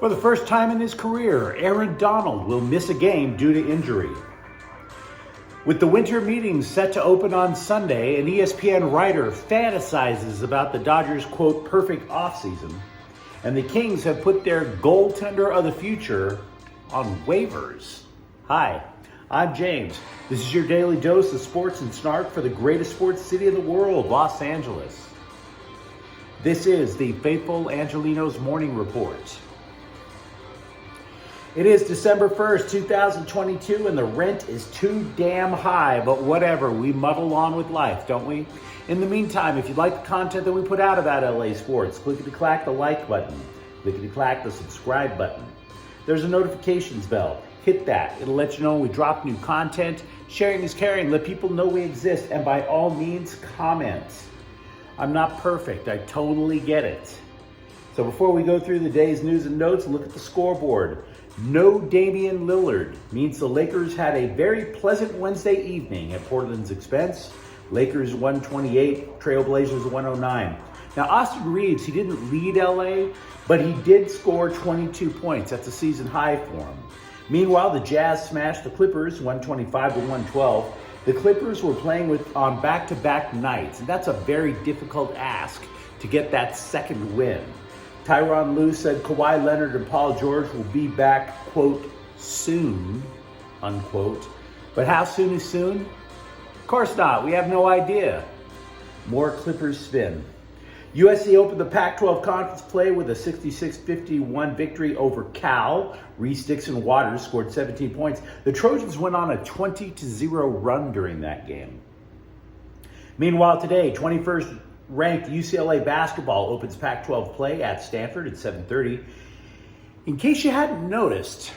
For the first time in his career, Aaron Donald will miss a game due to injury. With the winter meetings set to open on Sunday, an ESPN writer fantasizes about the Dodgers' quote, perfect offseason, and the Kings have put their goaltender of the future on waivers. Hi, I'm James. This is your daily dose of sports and snark for the greatest sports city in the world, Los Angeles. This is the faithful Angelenos Morning Report. It is December 1st, 2022, and the rent is too damn high, but whatever, we muddle on with life, don't we? In the meantime, if you like the content that we put out about LA sports, clickety-clack the like button, clickety-clack the subscribe button. There's a notifications bell. Hit that. It'll let you know when we drop new content. Sharing is caring. Let people know we exist, and by all means, comment. I'm not perfect. I totally get it. So before we go through the day's news and notes, look at the scoreboard. No Damian Lillard means the Lakers had a very pleasant Wednesday evening at Portland's expense. Lakers 128, Trailblazers 109. Now, Austin Reeves, he didn't lead LA, but he did score 22 points. That's a season high for him. Meanwhile, the Jazz smashed the Clippers 125 to 112. The Clippers were playing on back-to-back nights, and that's a very difficult ask to get that second win. Tyronn Lue said Kawhi Leonard and Paul George will be back, quote, soon, unquote. But how soon is soon? Of course not. We have no idea. More Clippers spin. USC opened the Pac-12 conference play with a 66-51 victory over Cal. Reese Dixon Waters scored 17 points. The Trojans went on a 20-0 run during that game. Meanwhile, today, 21st ranked UCLA basketball opens Pac-12 play at Stanford at 7:30. In case you hadn't noticed,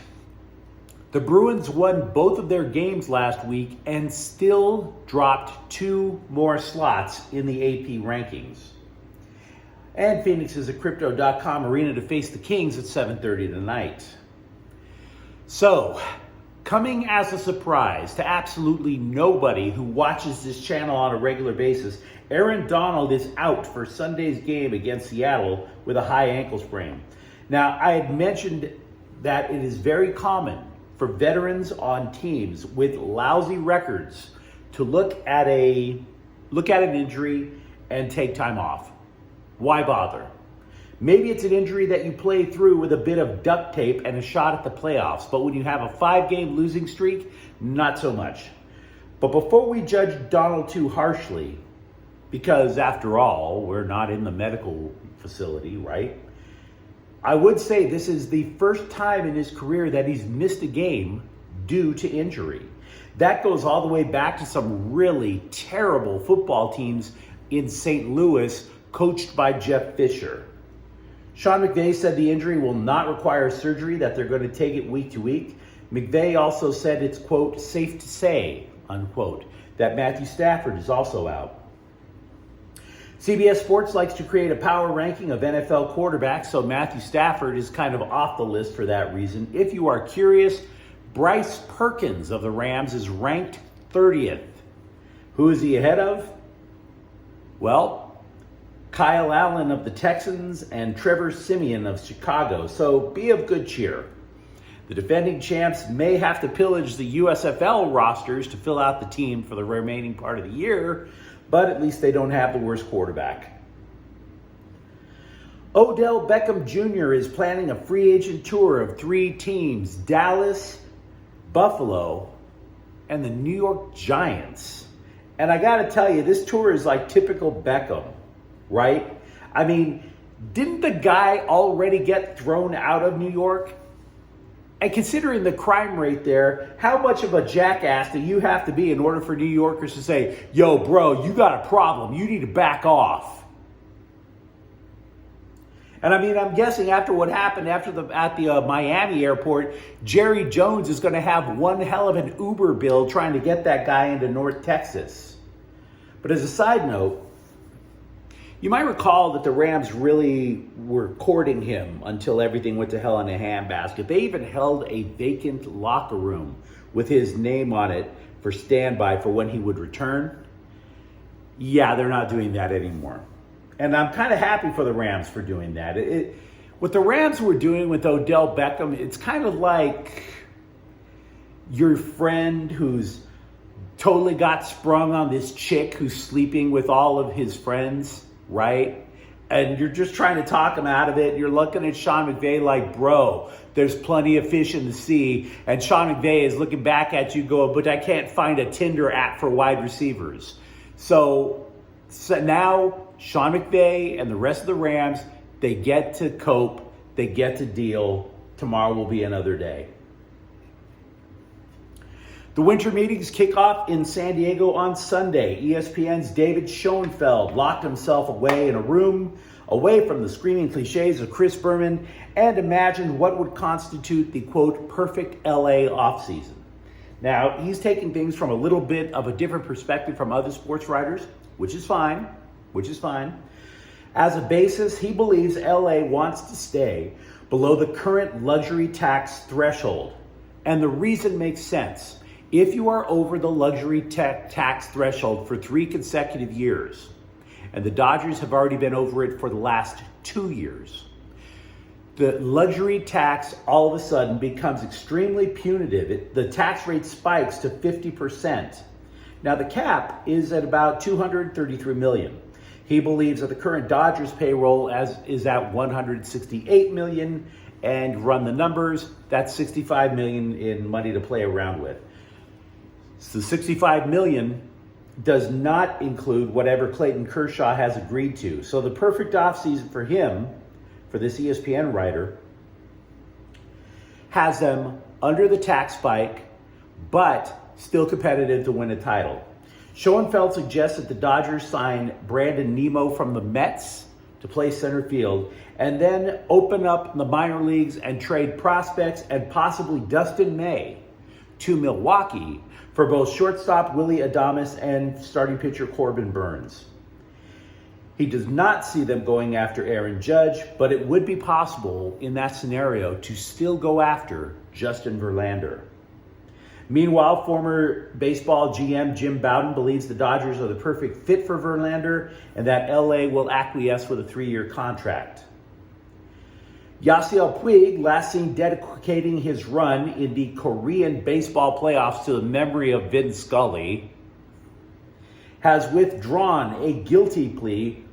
the Bruins won both of their games last week and still dropped 2 more slots in the AP rankings. And Phoenix is a Crypto.com arena to face the Kings at 7:30 tonight. So, coming as a surprise to absolutely nobody who watches this channel on a regular basis, Aaron Donald is out for Sunday's game against Seattle with a high ankle sprain. Now, I had mentioned that it is very common for veterans on teams with lousy records to look at an injury and take time off. Why bother? Maybe it's an injury that you play through with a bit of duct tape and a shot at the playoffs, but when you have a 5-game losing streak, not so much. But before we judge Donald too harshly, because after all, we're not in the medical facility, right? I would say this is the first time in his career that he's missed a game due to injury. That goes all the way back to some really terrible football teams in St. Louis, coached by Jeff Fisher. Sean McVay said the injury will not require surgery, that they're going to take it week to week. McVay also said it's, quote, safe to say, unquote, that Matthew Stafford is also out. CBS Sports likes to create a power ranking of NFL quarterbacks, so Matthew Stafford is kind of off the list for that reason. If you are curious, Bryce Perkins of the Rams is ranked 30th. Who is he ahead of? Well, Kyle Allen of the Texans and Trevor Siemian of Chicago, so be of good cheer. The defending champs may have to pillage the USFL rosters to fill out the team for the remaining part of the year, but at least they don't have the worst quarterback. Odell Beckham Jr. is planning a free agent tour of 3 teams: Dallas, Buffalo, and the New York Giants. And I gotta tell you, this tour is like typical Beckham, right? I mean, didn't the guy already get thrown out of New York? And considering the crime rate there, how much of a jackass do you have to be in order for New Yorkers to say, yo, bro, you got a problem. You need to back off. And I mean, I'm guessing after what happened at the Miami airport, Jerry Jones is going to have one hell of an Uber bill trying to get that guy into North Texas. But as a side note, you might recall that the Rams really were courting him until everything went to hell in a handbasket. They even held a vacant locker room with his name on it for standby for when he would return. Yeah, they're not doing that anymore. And I'm kind of happy for the Rams for doing that. What the Rams were doing with Odell Beckham, it's kind of like your friend who's totally got sprung on this chick who's sleeping with all of his friends, right? And you're just trying to talk him out of it. You're looking at Sean McVay like, bro, there's plenty of fish in the sea. And Sean McVay is looking back at you going, but I can't find a Tinder app for wide receivers. So now Sean McVay and the rest of the Rams, they get to cope. They get to deal. Tomorrow will be another day. The winter meetings kick off in San Diego on Sunday. ESPN's David Schoenfeld locked himself away in a room, away from the screaming cliches of Chris Berman, and imagined what would constitute the, quote, perfect LA offseason. Now, he's taking things from a little bit of a different perspective from other sports writers, which is fine. As a basis, he believes LA wants to stay below the current luxury tax threshold. And the reason makes sense. If you are over the luxury tax threshold for 3 consecutive years, and the Dodgers have already been over it for the last 2 years, the luxury tax all of a sudden becomes extremely punitive. The tax rate spikes to 50%. Now the cap is at about $233 million. He believes that the current Dodgers payroll is at $168 million, and run the numbers, that's $65 million in money to play around with. So $65 million does not include whatever Clayton Kershaw has agreed to. So the perfect offseason for him, for this ESPN writer, has them under the tax spike, but still competitive to win a title. Schoenfeld suggests that the Dodgers sign Brandon Nimmo from the Mets to play center field, and then open up the minor leagues and trade prospects and possibly Dustin May to Milwaukee for both shortstop Willie Adames and starting pitcher Corbin Burns. He does not see them going after Aaron Judge, but it would be possible in that scenario to still go after Justin Verlander. Meanwhile, former baseball GM Jim Bowden believes the Dodgers are the perfect fit for Verlander and that LA will acquiesce with a 3-year contract. Yasiel Puig, last seen dedicating his run in the Korean baseball playoffs to the memory of Vin Scully, has withdrawn a guilty plea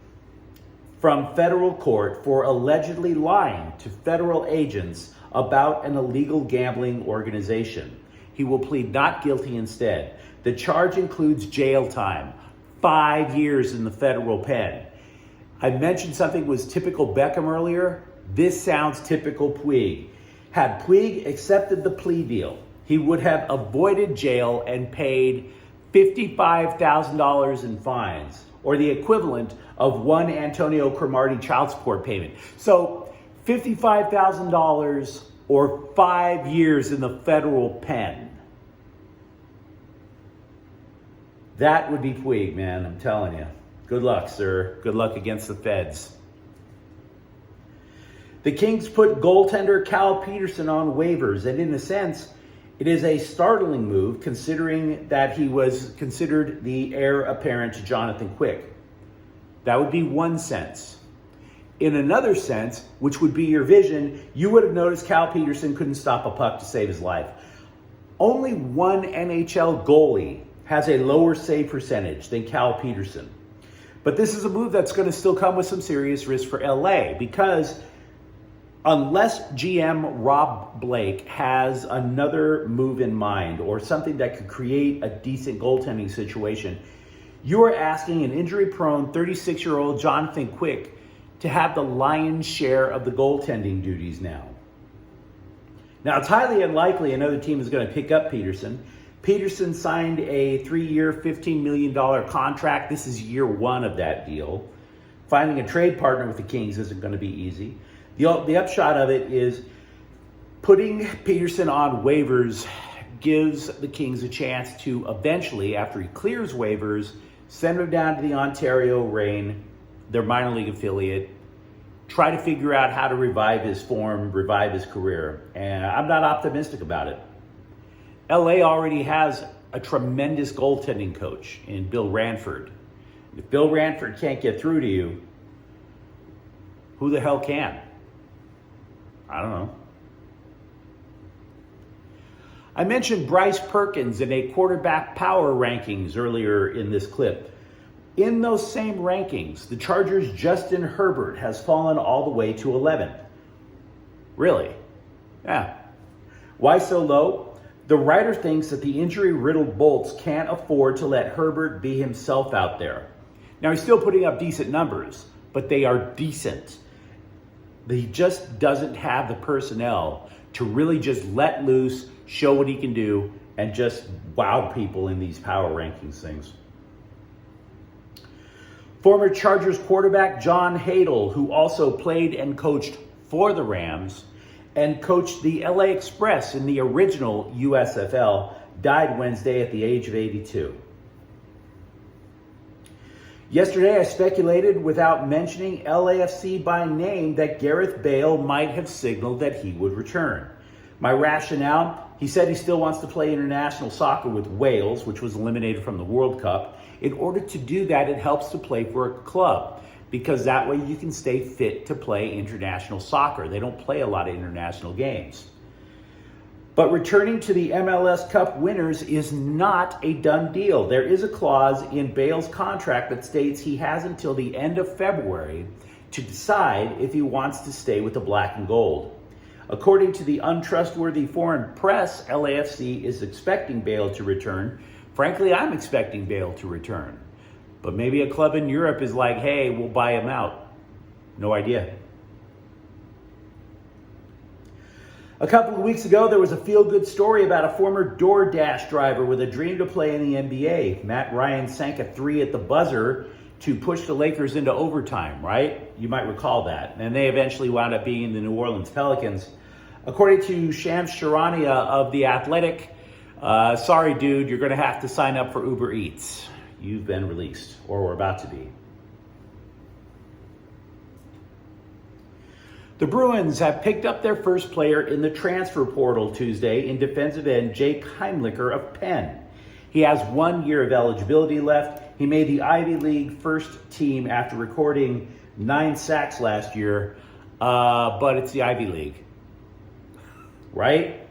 from federal court for allegedly lying to federal agents about an illegal gambling organization. He will plead not guilty instead. The charge includes jail time, 5 years in the federal pen. I mentioned something was typical Beckham earlier. This sounds typical Puig. Had Puig accepted the plea deal, he would have avoided jail and paid $55,000 in fines, or the equivalent of one Antonio Cromartie child support payment. So $55,000 or 5 years in the federal pen. That would be Puig, man, I'm telling you. Good luck, sir. Good luck against the feds. The Kings put goaltender Cal Peterson on waivers, and in a sense, it is a startling move considering that he was considered the heir apparent to Jonathan Quick. That would be one sense. In another sense, which would be your vision, you would have noticed Cal Peterson couldn't stop a puck to save his life. Only one NHL goalie has a lower save percentage than Cal Peterson. But this is a move that's going to still come with some serious risk for LA, because unless GM Rob Blake has another move in mind or something that could create a decent goaltending situation, you are asking an injury-prone 36-year-old Jonathan Quick to have the lion's share of the goaltending duties now. Now, it's highly unlikely another team is going to pick up Peterson. Peterson signed a 3-year, $15 million contract. This is year one of that deal. Finding a trade partner with the Kings isn't going to be easy. The upshot of it is putting Peterson on waivers gives the Kings a chance to eventually, after he clears waivers, send him down to the Ontario Reign, their minor league affiliate, try to figure out how to revive his form, revive his career. And I'm not optimistic about it. LA already has a tremendous goaltending coach in Bill Ranford. If Bill Ranford can't get through to you, who the hell can? I don't know. I mentioned Bryce Perkins in a quarterback power rankings earlier in this clip. In those same rankings, the Chargers' Justin Herbert has fallen all the way to 11th. Really? Yeah. Why so low? The writer thinks that the injury-riddled Bolts can't afford to let Herbert be himself out there. Now, he's still putting up decent numbers, but they are decent. He just doesn't have the personnel to really just let loose, show what he can do, and just wow people in these power rankings things. Former Chargers quarterback John Hadl, who also played and coached for the Rams and coached the LA Express in the original USFL, died Wednesday at the age of 82. Yesterday, I speculated without mentioning LAFC by name that Gareth Bale might have signaled that he would return. My rationale, he said he still wants to play international soccer with Wales, which was eliminated from the World Cup. In order to do that, it helps to play for a club, because that way you can stay fit to play international soccer. They don't play a lot of international games. But returning to the MLS Cup winners is not a done deal. There is a clause in Bale's contract that states he has until the end of February to decide if he wants to stay with the black and gold. According to the untrustworthy foreign press, LAFC is expecting Bale to return. Frankly, I'm expecting Bale to return. But maybe a club in Europe is like, hey, we'll buy him out. No idea. A couple of weeks ago, there was a feel-good story about a former DoorDash driver with a dream to play in the NBA. Matt Ryan sank a 3 at the buzzer to push the Lakers into overtime, right? You might recall that. And they eventually wound up being the New Orleans Pelicans. According to Shams Charania of The Athletic, sorry, dude, you're going to have to sign up for Uber Eats. You've been released, or we're about to be. The Bruins have picked up their first player in the transfer portal Tuesday in defensive end Jake Heimlicher of Penn. He has 1 year of eligibility left. He made the Ivy League first team after recording 9 sacks last year, but it's the Ivy League, right?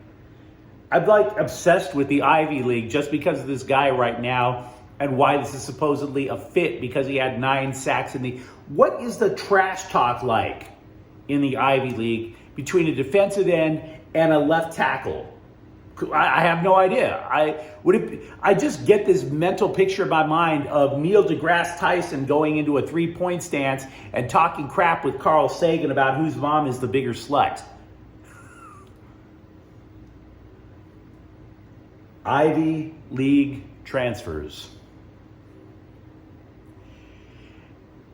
I'm like obsessed with the Ivy League just because of this guy right now and why this is supposedly a fit because he had 9 sacks in the... What is the trash talk like in the Ivy League between a defensive end and a left tackle? I have no idea. I just get this mental picture in my mind of Neil deGrasse Tyson going into a 3-point stance and talking crap with Carl Sagan about whose mom is the bigger slut. Ivy League transfers.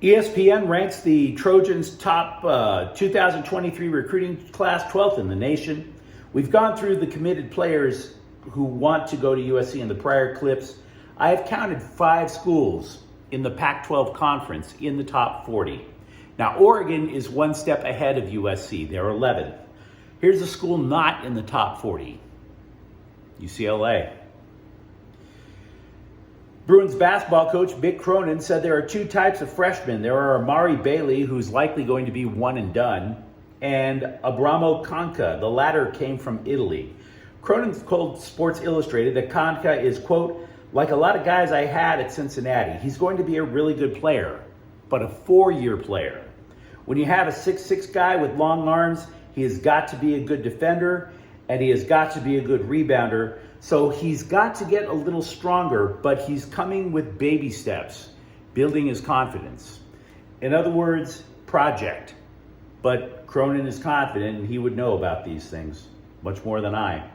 ESPN ranks the Trojans' top 2023 recruiting class 12th in the nation. We've gone through the committed players who want to go to USC in the prior clips. I have counted 5 schools in the Pac-12 conference in the top 40. Now, Oregon is 1 step ahead of USC. They're 11th. Here's a school not in the top 40. UCLA. Bruins basketball coach Mick Cronin said there are 2 types of freshmen. There are Amari Bailey, who's likely going to be one and done, and Abramo Kanka. The latter came from Italy. Cronin told Sports Illustrated that Kanka is, quote, like a lot of guys I had at Cincinnati. He's going to be a really good player, but a 4-year player. When you have a 6'6" guy with long arms, he has got to be a good defender, and he has got to be a good rebounder. So he's got to get a little stronger, but he's coming with baby steps, building his confidence. In other words, project. But Cronin is confident and he would know about these things much more than I.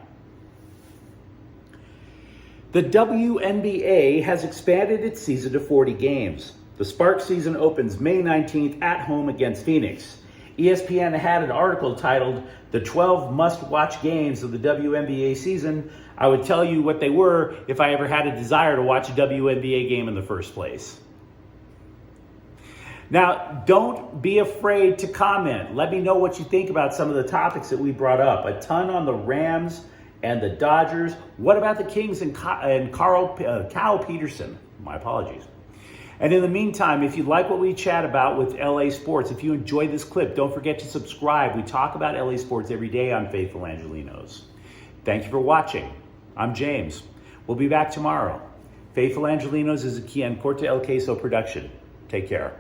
The WNBA has expanded its season to 40 games. The Spark season opens May 19th at home against Phoenix. ESPN had an article titled "The 12 Must-Watch Games of the WNBA Season." I would tell you what they were if I ever had a desire to watch a WNBA game in the first place. Now, don't be afraid to comment. Let me know what you think about some of the topics that we brought up. A ton on the Rams and the Dodgers. What about the Kings and Cal Peterson? My apologies. And in the meantime, if you like what we chat about with LA sports, if you enjoy this clip, don't forget to subscribe. We talk about LA sports every day on Faithful Angelenos. Thank you for watching. I'm James. We'll be back tomorrow. Faithful Angelenos is a Kian Corte El Queso production. Take care.